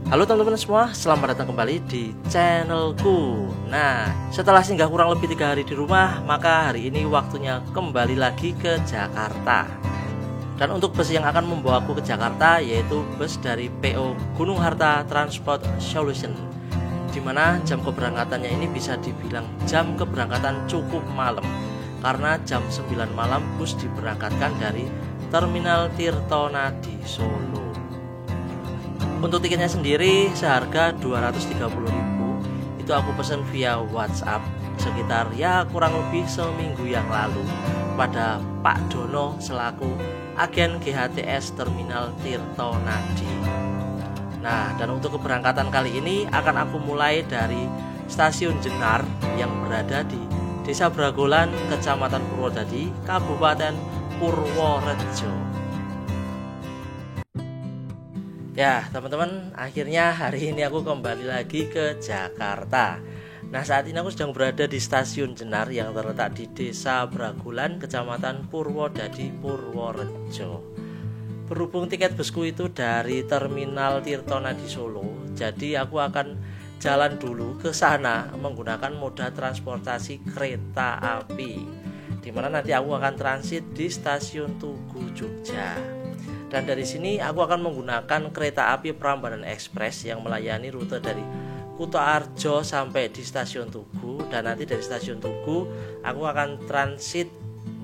Halo teman-teman semua, selamat datang kembali di channelku. Nah, setelah singgah kurang lebih 3 hari di rumah, maka hari ini waktunya kembali lagi ke Jakarta. Dan untuk bus yang akan membawaku ke Jakarta yaitu bus dari PO Gunung Harta Transport Solution, dimana jam keberangkatannya ini bisa dibilang jam keberangkatan cukup malam, karena jam 9 malam bus diberangkatkan dari Terminal Tirtonadi Solo. Untuk tiketnya sendiri seharga 230.000. Itu aku pesen via WhatsApp sekitar kurang lebih seminggu yang lalu pada Pak Dono selaku agen GHTS Terminal Tirtonadi. Nah, dan untuk keberangkatan kali ini akan aku mulai dari Stasiun Jenar yang berada di Desa Bragolan, Kecamatan Purwodadi, Kabupaten Purworejo. Ya teman-teman, akhirnya hari ini aku kembali lagi ke Jakarta. Nah, saat ini aku sedang berada di Stasiun Jenar yang terletak di Desa Bragolan, Kecamatan Purwodadi, Purworejo. Berhubung tiket busku itu dari Terminal Tirtonadi Solo, jadi aku akan jalan dulu ke sana menggunakan moda transportasi kereta api, dimana nanti aku akan transit di Stasiun Tugu, Jogja. Dan dari sini aku akan menggunakan kereta api Prambanan Express yang melayani rute dari Kuto Arjo sampai di Stasiun Tugu. Dan nanti dari Stasiun Tugu aku akan transit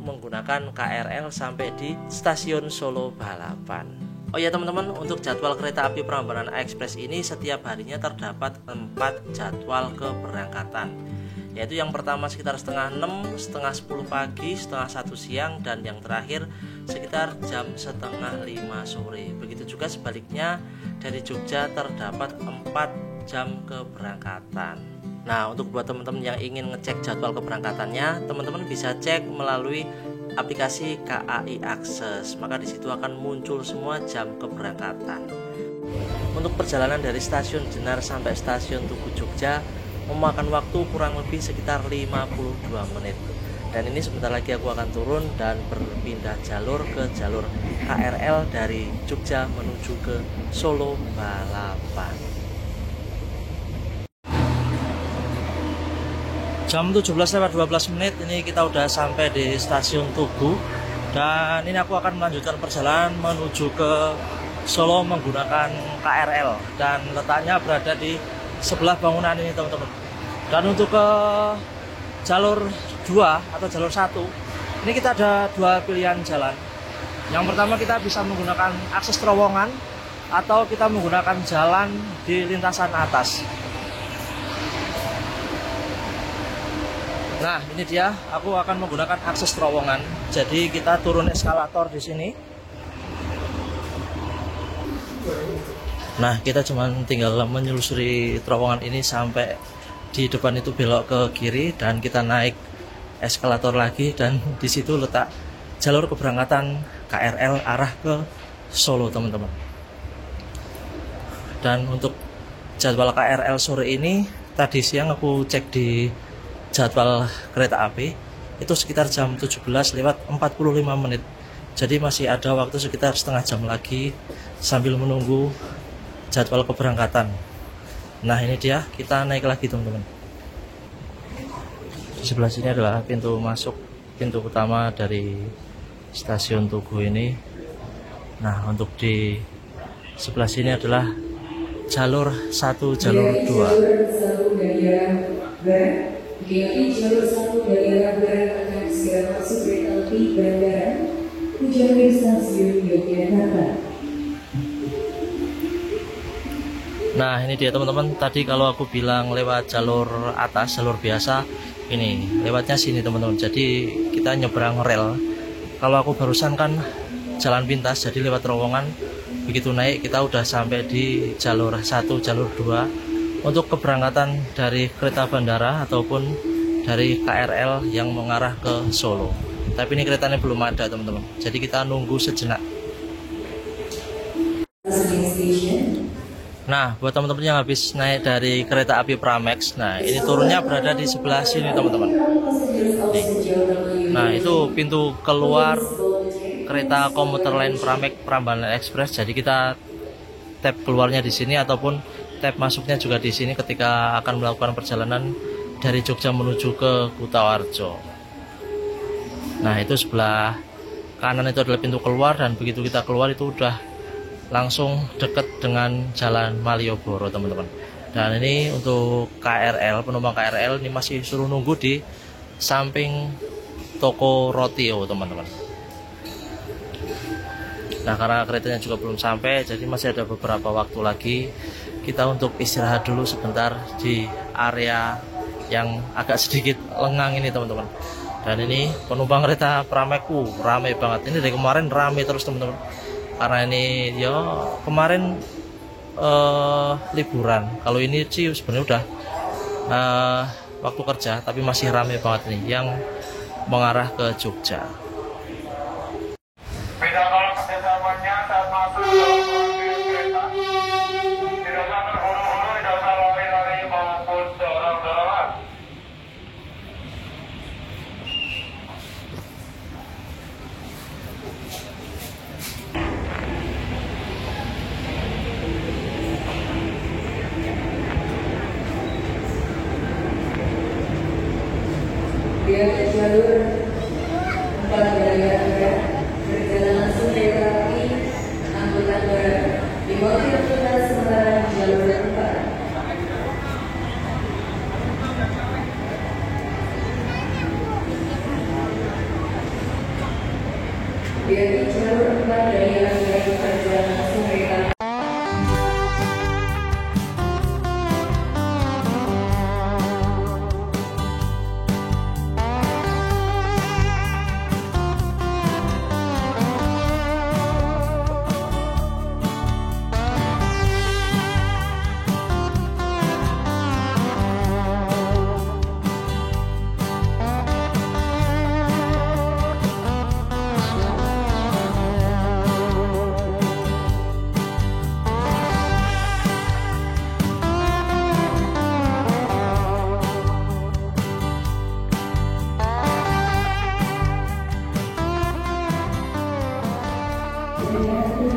menggunakan KRL sampai di Stasiun Solo Balapan. Oh ya teman-teman, untuk jadwal kereta api Prambanan Express ini setiap harinya terdapat 4 jadwal keberangkatan, yaitu yang pertama sekitar setengah 6, setengah 10 pagi, setengah 1 siang, dan yang terakhir sekitar jam setengah 5 sore. Begitu juga sebaliknya dari Jogja terdapat 4 jam keberangkatan. Nah, untuk buat teman-teman yang ingin ngecek jadwal keberangkatannya, teman-teman bisa cek melalui aplikasi KAI Akses. Maka di situ akan muncul semua jam keberangkatan. Untuk perjalanan dari Stasiun Jenar sampai Stasiun Tugu Jogja memakan waktu kurang lebih sekitar 52 menit. Dan ini sebentar lagi aku akan turun dan berpindah jalur ke jalur KRL dari Jogja menuju ke Solo Balapan. Jam 17:12 ini kita udah sampai di Stasiun Tugu. Dan ini aku akan melanjutkan perjalanan menuju ke Solo menggunakan KRL. Dan letaknya berada di sebelah bangunan ini teman-teman. Dan untuk ke jalur 2 atau jalur 1 ini kita ada 2 pilihan jalan. Yang pertama kita bisa menggunakan akses terowongan atau kita menggunakan jalan di lintasan atas. Nah, ini dia, aku akan menggunakan akses terowongan. Jadi kita turun eskalator di sini. Nah, kita cuma tinggal menyelusuri terowongan ini sampai di depan itu belok ke kiri dan kita naik eskalator lagi, dan di situ letak jalur keberangkatan KRL arah ke Solo, teman-teman. Dan untuk jadwal KRL sore ini, tadi siang aku cek di jadwal kereta api itu sekitar jam 17:45 menit. Jadi masih ada waktu sekitar setengah jam lagi sambil menunggu jadwal keberangkatan. Nah, ini dia, kita naik lagi teman-teman. Di sebelah sini adalah pintu masuk, pintu utama dari Stasiun Tugu ini. Nah, untuk di sebelah sini adalah jalur 1, jalur 2. Jalur 1 daerah barat akan segera masuk kereta api bandara tujuan ke Stasiun Yogyakarta. Nah, ini dia teman-teman, tadi kalau aku bilang lewat jalur atas, jalur biasa, ini lewatnya sini teman-teman. Jadi kita nyebrang rel. Kalau aku barusan kan jalan pintas, jadi lewat terowongan. Begitu naik kita udah sampai di jalur 1, jalur 2 untuk keberangkatan dari kereta bandara ataupun dari KRL yang mengarah ke Solo. Tapi ini keretanya belum ada teman-teman, jadi kita nunggu sejenak. Nah, buat teman-teman yang habis naik dari kereta api Pramex, nah ini turunnya berada di sebelah sini teman-teman. Nah, itu pintu keluar kereta komuter lain Pramex Prambanan Express. Jadi kita tap keluarnya di sini ataupun tap masuknya juga di sini ketika akan melakukan perjalanan dari Jogja menuju ke Kutawarjo. Nah, itu sebelah kanan itu adalah pintu keluar, dan begitu kita keluar itu udah langsung deket dengan Jalan Malioboro, teman-teman. Dan ini untuk KRL, penumpang KRL ini masih suruh nunggu di samping toko Rotio, teman-teman. Nah, karena keretanya juga belum sampai, jadi masih ada beberapa waktu lagi kita untuk istirahat dulu sebentar di area yang agak sedikit lengang ini, teman-teman. Dan ini penumpang kereta Prameku ramai banget. Ini dari kemarin ramai terus, teman-teman. Karena ini ya kemarin liburan. Kalau ini sih sebenarnya udah waktu kerja, tapi masih ramai banget nih yang mengarah ke Jogja. Beda kalau kerjasamanya saat masuk dalam kereta, tidak usah terburu-buru, tidak usah lari-lari maupun dorong-dorongan. Dia jalur 4 dari Anda berjalan langsung dari api angkutan barang di mobil angkutan sementara jalur 4. Dia jalur 4 dari Anda berjalan langsung dari api.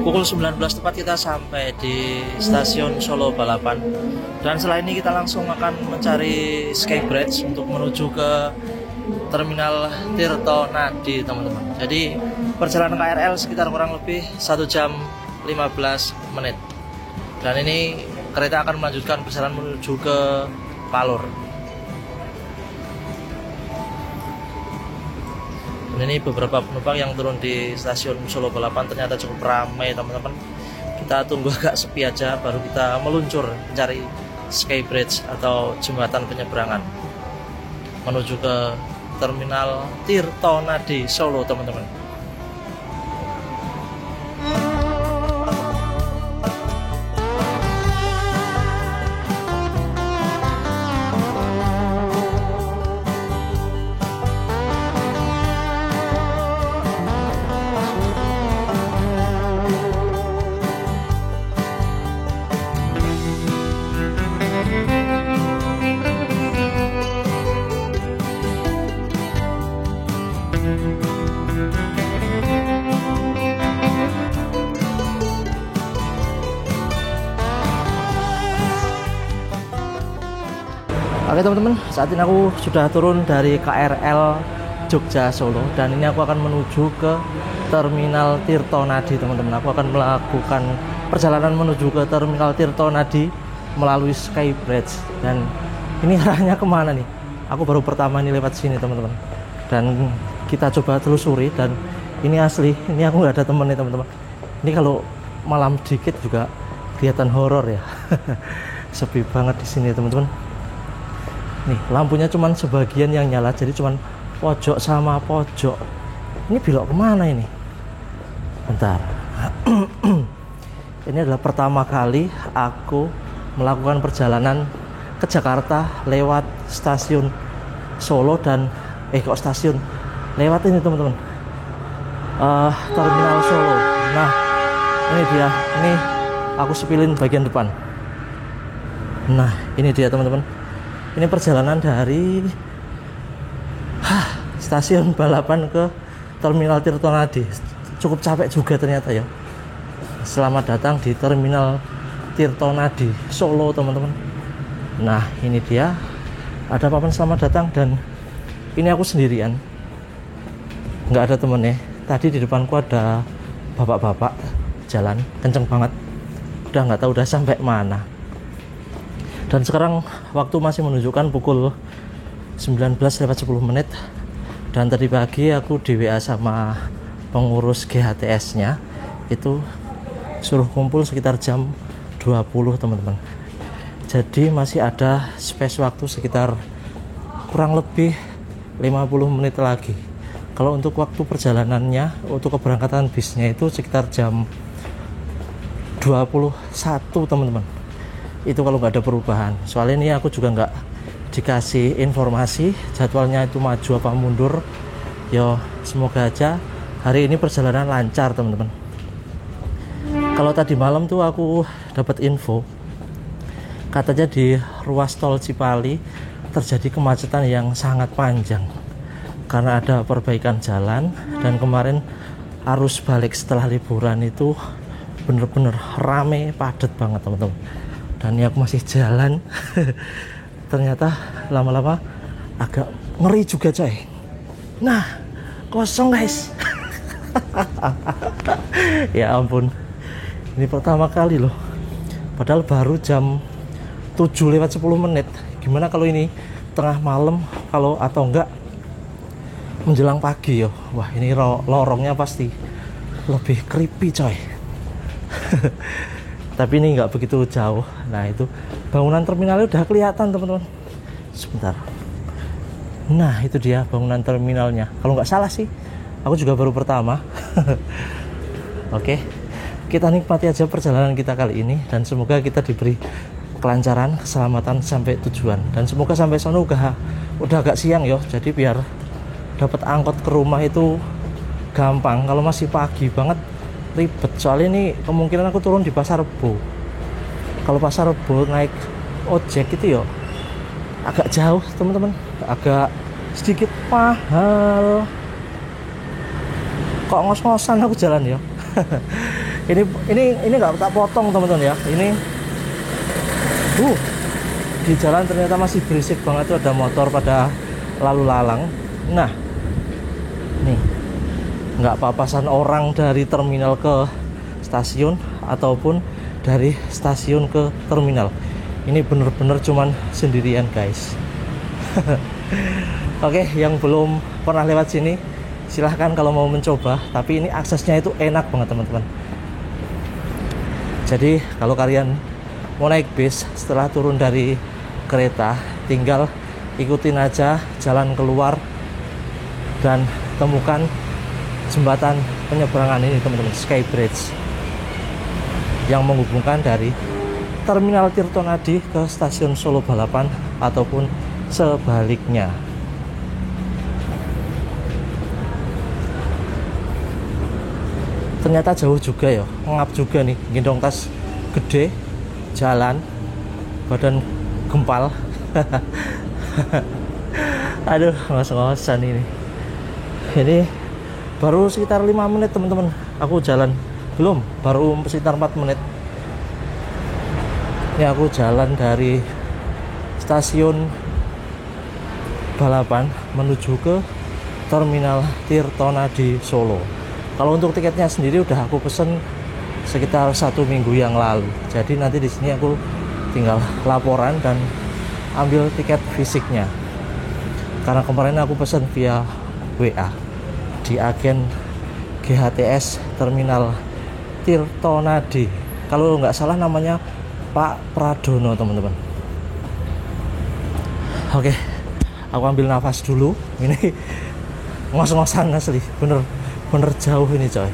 Pukul 19 tepat kita sampai di stasiun Solo Balapan. Dan setelah ini kita langsung akan mencari Skybridge untuk menuju ke Terminal Tirto Nadi, teman-teman. Jadi perjalanan KRL sekitar kurang lebih 1 jam 15 menit. Dan ini kereta akan melanjutkan perjalanan menuju ke Palur. Dan ini beberapa penumpang yang turun di stasiun Solo Balapan ternyata cukup ramai, teman-teman. Kita tunggu agak sepi aja baru kita meluncur mencari Skybridge atau jembatan penyeberangan menuju ke Terminal Tirto Nadi Solo, teman-teman. Oke, teman-teman, saat ini aku sudah turun dari KRL Jogja Solo dan ini aku akan menuju ke Terminal Tirto Nadi, teman-teman. Aku akan melakukan perjalanan menuju ke Terminal Tirto Nadi melalui Skybridge. Dan ini arahnya kemana nih? Aku baru pertama ini lewat sini, teman-teman. Dan kita coba telusuri, dan ini asli, ini aku nggak ada temen nih, teman-teman. Ini kalau malam dikit juga kelihatan horor ya. Sepi banget di sini, teman-teman. Nih, lampunya cuman sebagian yang nyala, jadi cuman pojok sama pojok. Ini belok kemana ini? Bentar. Ini adalah pertama kali aku melakukan perjalanan ke Jakarta lewat stasiun Solo dan kok stasiun? Lewat ini, teman-teman. Terminal Solo. Nah, ini dia. Ini aku sepilin bagian depan. Nah, ini dia, teman-teman. Ini perjalanan dari stasiun Balapan ke Terminal Tirto Nadi. Cukup capek juga ternyata ya. Selamat datang di Terminal Tirtonadi Solo teman-teman. Nah ini dia, ada papan selamat datang dan ini aku sendirian, nggak ada temennya. Tadi di depanku ada bapak-bapak jalan kenceng banget, udah nggak tahu udah sampai mana. Dan sekarang waktu masih menunjukkan pukul 19:10. Dan tadi pagi aku di WA sama pengurus GHTS nya, itu suruh kumpul sekitar jam 20 teman-teman. Jadi masih ada space waktu sekitar kurang lebih 50 menit lagi. Kalau untuk waktu perjalanannya, untuk keberangkatan bisnya itu sekitar jam 21 teman-teman. Itu kalau nggak ada perubahan. Soalnya ini aku juga nggak dikasih informasi jadwalnya itu maju apa mundur. Yo semoga aja hari ini perjalanan lancar teman-teman. Kalau tadi malam tuh aku dapat info, katanya di ruas tol Cipali terjadi kemacetan yang sangat panjang karena ada perbaikan jalan. Dan kemarin arus balik setelah liburan itu bener-bener rame, padat banget teman-teman. Dan ini aku masih jalan ternyata lama-lama agak ngeri juga coy. Nah kosong guys. Ya ampun, ini pertama kali loh, padahal baru jam 7:10. Gimana kalau ini tengah malam, kalau atau enggak menjelang pagi yo. Wah ini lorongnya pasti lebih creepy coy. Tapi ini nggak begitu jauh. Nah itu bangunan terminalnya udah kelihatan teman-teman. Sebentar. Nah itu dia bangunan terminalnya. Kalau nggak salah sih, aku juga baru pertama. Oke, kita nikmati aja perjalanan kita kali ini dan semoga kita diberi kelancaran, keselamatan sampai tujuan. Dan semoga sampai sana udah agak siang yo. Jadi biar dapat angkot ke rumah itu gampang. Kalau masih pagi banget ribet, soalnya ini kemungkinan aku turun di Pasar Rebo. Kalau Pasar Rebo naik ojek itu yo agak jauh teman-teman, agak sedikit mahal. Kok ngos-ngosan aku jalan ya. ini nggak tak potong teman-teman ya. Ini di jalan ternyata masih berisik banget tuh, ada motor pada lalu lalang. Nah nih nggak papasan orang dari terminal ke stasiun ataupun dari stasiun ke terminal. Ini bener-bener cuman sendirian guys. Oke, yang belum pernah lewat sini silahkan kalau mau mencoba, tapi ini aksesnya itu enak banget teman-teman. Jadi kalau kalian mau naik bis setelah turun dari kereta, tinggal ikutin aja jalan keluar dan temukan jembatan penyeberangan ini teman-teman, Skybridge, yang menghubungkan dari Terminal Tirtonadi ke Stasiun Solo Balapan ataupun sebaliknya. Ternyata jauh juga ya, ngap juga nih, gendong tas gede, jalan, badan gempal. Aduh, ngos-ngosan ini. Ini baru sekitar 5 menit teman-teman aku jalan. Belum, baru sekitar 4 menit. Ini aku jalan dari stasiun Balapan menuju ke Terminal Tirtonadi Solo. Kalau untuk tiketnya sendiri udah aku pesen sekitar 1 minggu yang lalu. Jadi nanti di sini aku tinggal laporan dan ambil tiket fisiknya. Karena kemarin aku pesen via WA di agen GHTS Terminal Tirtonadi. Kalau nggak salah namanya Pak Pradono teman-teman. Oke, aku ambil nafas dulu. Ini ngos-ngosan asli, bener jauh ini coy.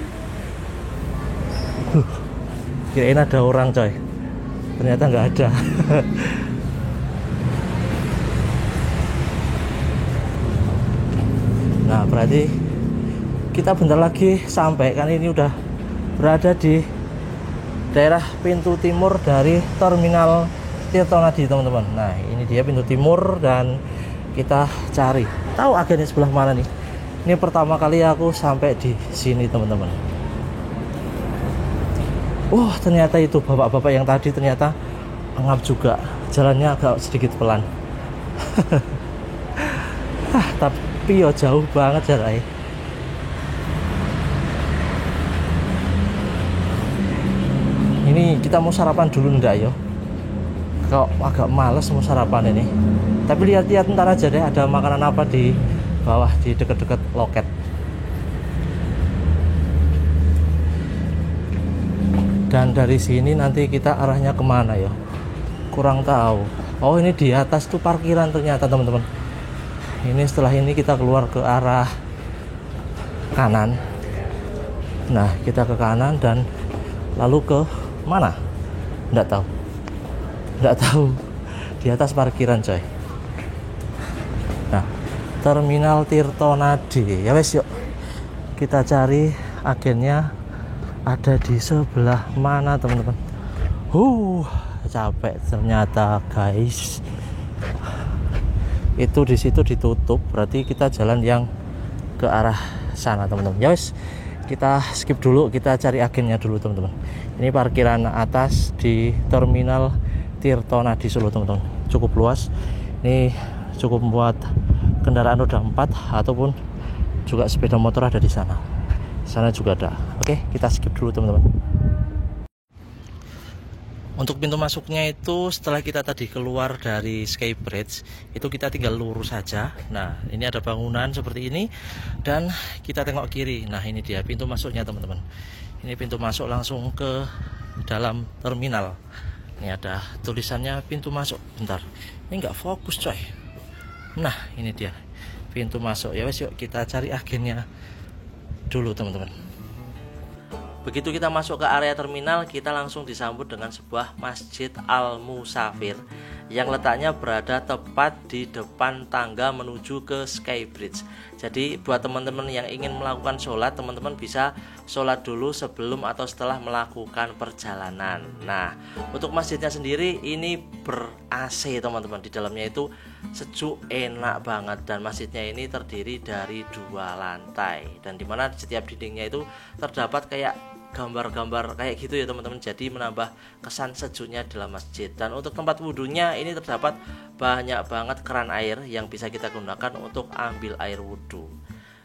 Kirain ada orang coy, ternyata nggak ada. Nah berarti kita bentar lagi sampai, kan ini udah berada di daerah pintu timur dari Terminal Tirtonadi teman-teman. Nah ini dia pintu timur dan kita cari tahu agennya sebelah mana nih. Ini pertama kali aku sampai di sini teman-teman. Oh, ternyata itu bapak-bapak yang tadi ternyata ngap juga. Jalannya agak sedikit pelan. Tapi ya jauh banget jaraknya. Ini kita mau sarapan dulu ndak yo? Kok agak males mau sarapan ini. Tapi lihat-lihat ntar aja deh ada makanan apa di bawah di deket-deket loket. Dan dari sini nanti kita arahnya kemana ya? Kurang tahu. Oh, ini di atas tuh parkiran ternyata teman-teman. Ini setelah ini kita keluar ke arah kanan. Nah, kita ke kanan dan lalu ke mana? Nggak tahu. Di atas parkiran coy. Nah, Terminal Tirtonadi. Ya wes, yuk kita cari agennya ada di sebelah mana teman-teman. Capek ternyata guys. Itu di situ ditutup, berarti kita jalan yang ke arah sana teman-teman. Ya wes, kita skip dulu, kita cari agennya dulu teman-teman. Ini parkiran atas di Terminal Tirtonadi Solo teman-teman. Cukup luas. Ini cukup buat kendaraan roda 4 ataupun juga sepeda motor ada di sana. Sana juga ada. Oke, kita skip dulu teman-teman. Untuk pintu masuknya itu setelah kita tadi keluar dari Skybridge itu kita tinggal lurus saja. Nah, ini ada bangunan seperti ini dan kita tengok kiri. Nah, ini dia pintu masuknya teman-teman. Ini pintu masuk langsung ke dalam terminal. Ini ada tulisannya pintu masuk. Bentar, ini nggak fokus coy. Nah, ini dia pintu masuk. Ya wes, yuk kita cari agennya dulu teman-teman. Begitu kita masuk ke area terminal, kita langsung disambut dengan sebuah Masjid Al Musafir yang letaknya berada tepat di depan tangga menuju ke Skybridge. Jadi buat teman-teman yang ingin melakukan sholat, teman-teman bisa sholat dulu sebelum atau setelah melakukan perjalanan. Nah, untuk masjidnya sendiri ini ber-AC teman-teman. Di dalamnya itu sejuk, enak banget. Dan masjidnya ini terdiri dari 2 lantai. Dan dimana setiap dindingnya itu terdapat kayak gambar-gambar kayak gitu ya teman-teman. Jadi menambah kesan sejuknya dalam masjid. Dan untuk tempat wudhunya ini terdapat banyak banget keran air yang bisa kita gunakan untuk ambil air wudhu.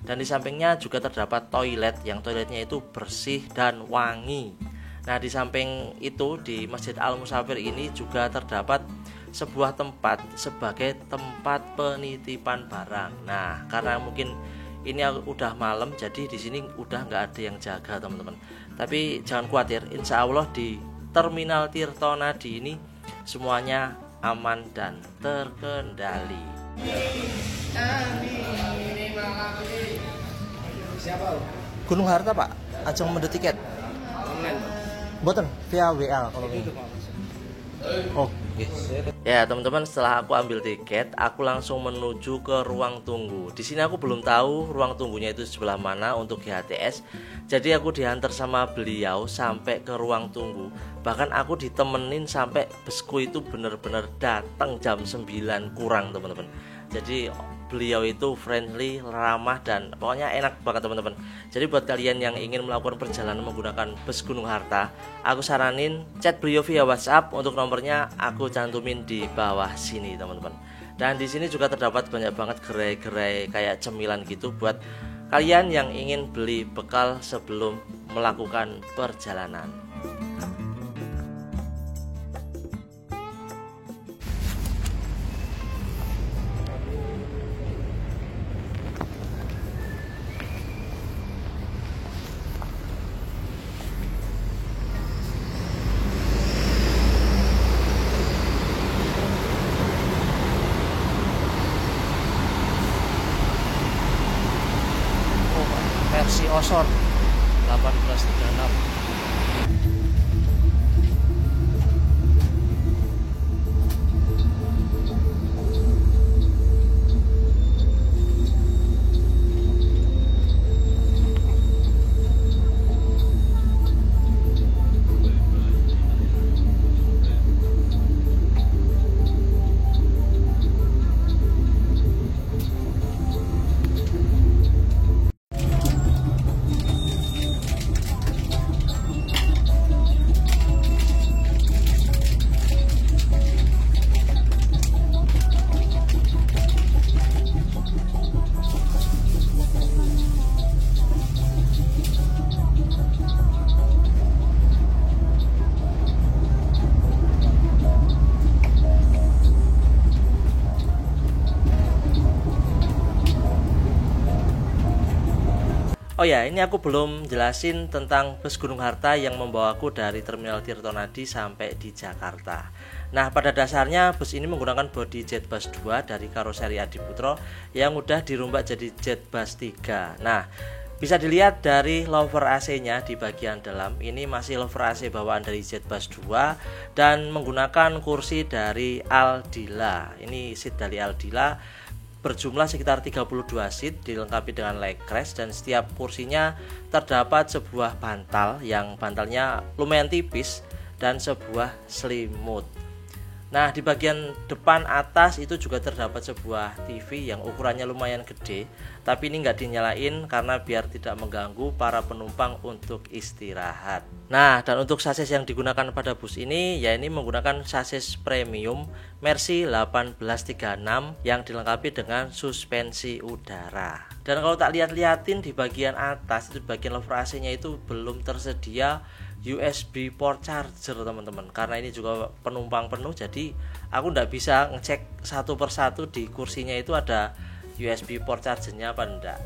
Dan di sampingnya juga terdapat toilet, yang toiletnya itu bersih dan wangi. Nah, di samping itu di Masjid Al Musafir ini juga terdapat sebuah tempat sebagai tempat penitipan barang. Nah, karena mungkin ini udah malam, jadi di sini udah nggak ada yang jaga teman-teman. Tapi jangan khawatir, insya Allah di Terminal Tirtonadi ini semuanya aman dan terkendali. Gunung Harta Pak, ajang mende tiket. Boten via WA kalau gitu. Oh, yes. Ya teman-teman, setelah aku ambil tiket, aku langsung menuju ke ruang tunggu. Di sini aku belum tahu ruang tunggunya itu sebelah mana untuk GHTS. Jadi aku diantar sama beliau sampai ke ruang tunggu. Bahkan aku ditemenin sampai busku itu benar-benar datang jam 9 kurang teman-teman. Jadi beliau itu friendly, ramah, dan pokoknya enak banget teman-teman. Jadi buat kalian yang ingin melakukan perjalanan menggunakan bus Gunung Harta, aku saranin chat beliau via WhatsApp. Untuk nomornya aku cantumin di bawah sini teman-teman. Dan di sini juga terdapat banyak banget gerai-gerai kayak cemilan gitu buat kalian yang ingin beli bekal sebelum melakukan perjalanan. Versi Osor 1836. Oh ya, ini aku belum jelasin tentang bus Gunung Harta yang membawaku dari Terminal Tirtonadi sampai di Jakarta. Nah, pada dasarnya bus ini menggunakan bodi Jetbus 2 dari karoseri Adiputro yang udah dirombak jadi Jetbus 3. Nah, bisa dilihat dari louvre AC-nya di bagian dalam. Ini masih louvre AC bawaan dari Jetbus 2 dan menggunakan kursi dari Aldila. Ini seat dari Aldila berjumlah sekitar 32 seat, dilengkapi dengan legrest, dan setiap kursinya terdapat sebuah bantal yang bantalnya lumayan tipis dan sebuah selimut. Nah, di bagian depan atas itu juga terdapat sebuah TV yang ukurannya lumayan gede, tapi ini nggak dinyalain karena biar tidak mengganggu para penumpang untuk istirahat. Nah, dan untuk sasis yang digunakan pada bus ini, ya ini menggunakan sasis premium Mercy 1836 yang dilengkapi dengan suspensi udara. Dan kalau tak lihat-liatin di bagian atas, itu di bagian louvre AC-nya itu belum tersedia USB port charger teman-teman, karena ini juga penumpang penuh, jadi aku nggak bisa ngecek satu persatu di kursinya itu ada USB port chargernya apa enggak.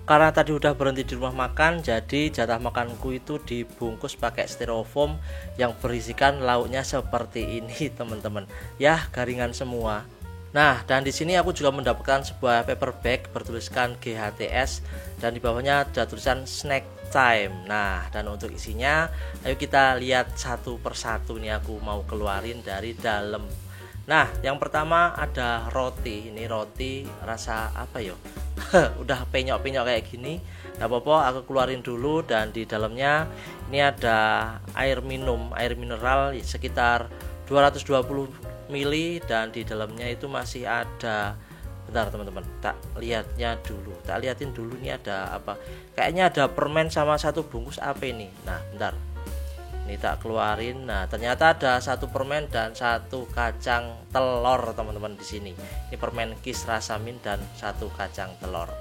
Karena tadi udah berhenti di rumah makan, jadi jatah makanku itu dibungkus pakai styrofoam yang berisikan lauknya seperti ini teman-teman, ya garingan semua. Nah, dan di sini aku juga mendapatkan sebuah paper bag bertuliskan GHTS dan di bawahnya ada tulisan snack time. Nah, dan untuk isinya, ayo kita lihat satu persatu. Nih aku mau keluarin dari dalam. Nah, yang pertama ada roti. Ini roti rasa apa yo? Udah penyok-penyok kayak gini. Gak apa-apa, aku keluarin dulu. Dan di dalamnya ini ada air minum, air mineral sekitar 220 mili, dan di dalamnya itu masih ada, bentar teman-teman, tak liatin dulu nih ada apa, kayaknya ada permen sama satu bungkus apa ini. Nah bentar, ini tak keluarin. Nah ternyata ada satu permen dan satu kacang telur teman-teman di sini. Ini permen Kiss rasa mint dan satu kacang telur.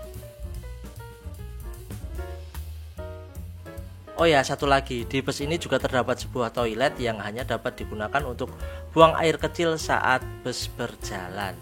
Oh ya, satu lagi, di bus ini juga terdapat sebuah toilet yang hanya dapat digunakan untuk buang air kecil saat bus berjalan.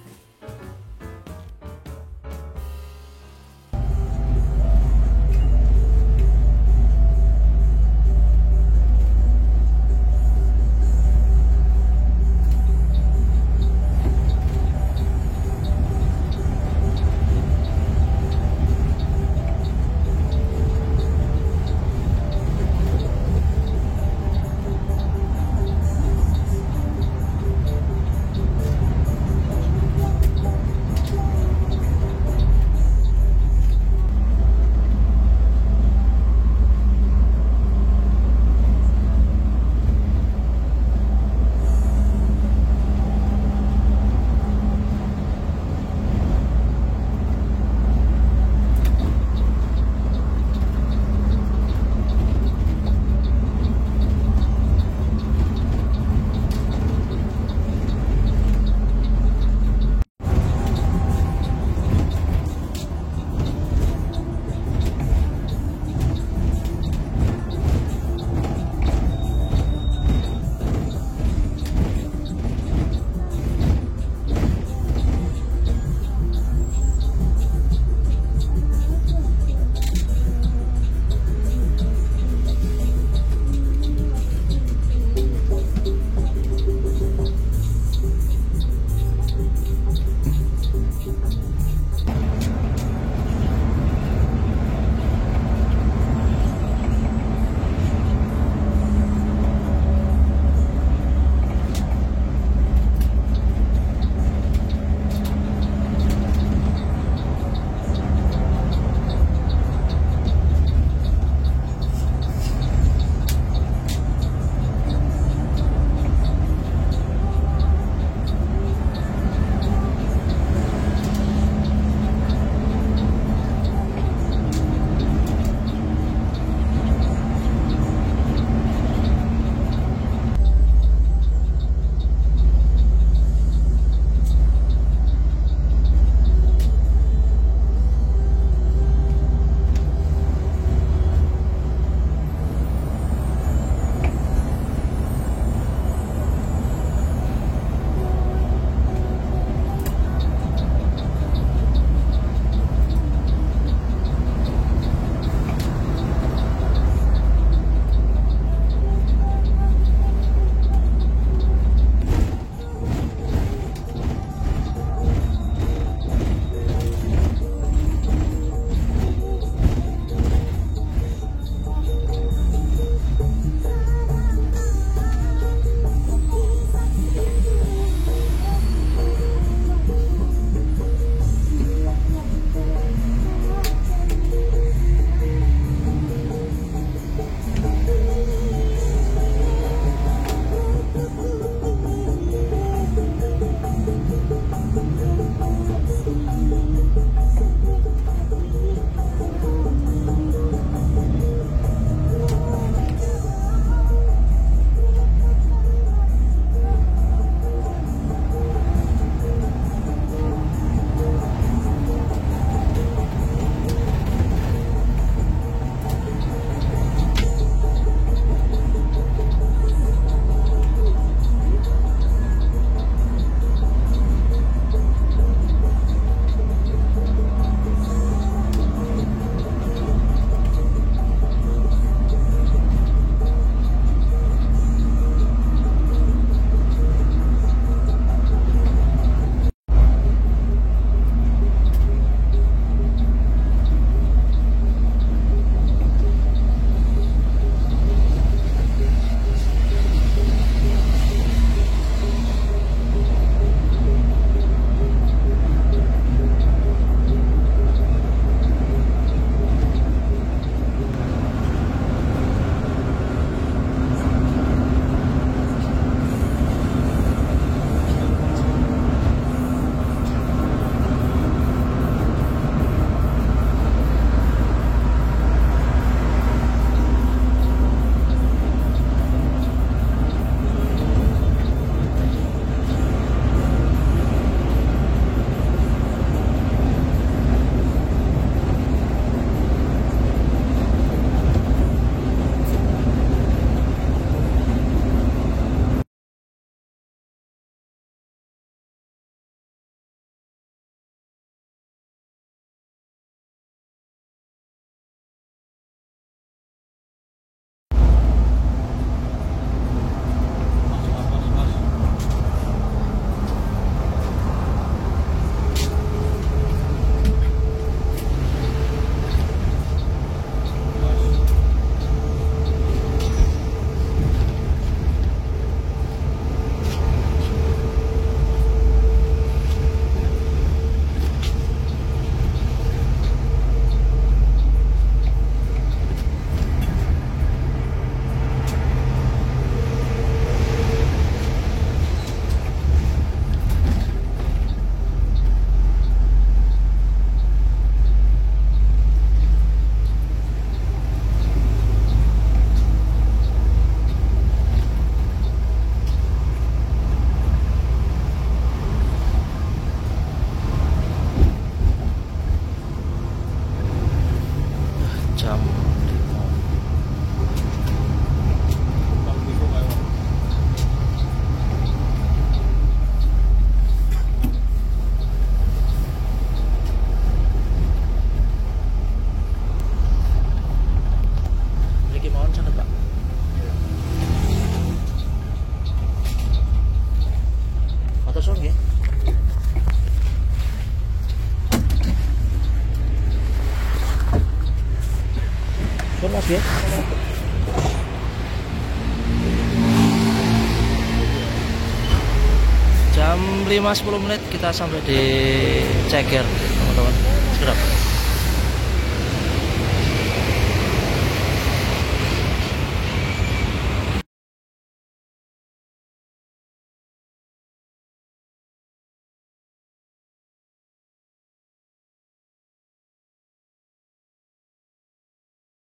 Pun Mas ya. Jam 5.10 kita sampai di Ceger, teman-teman. Segera.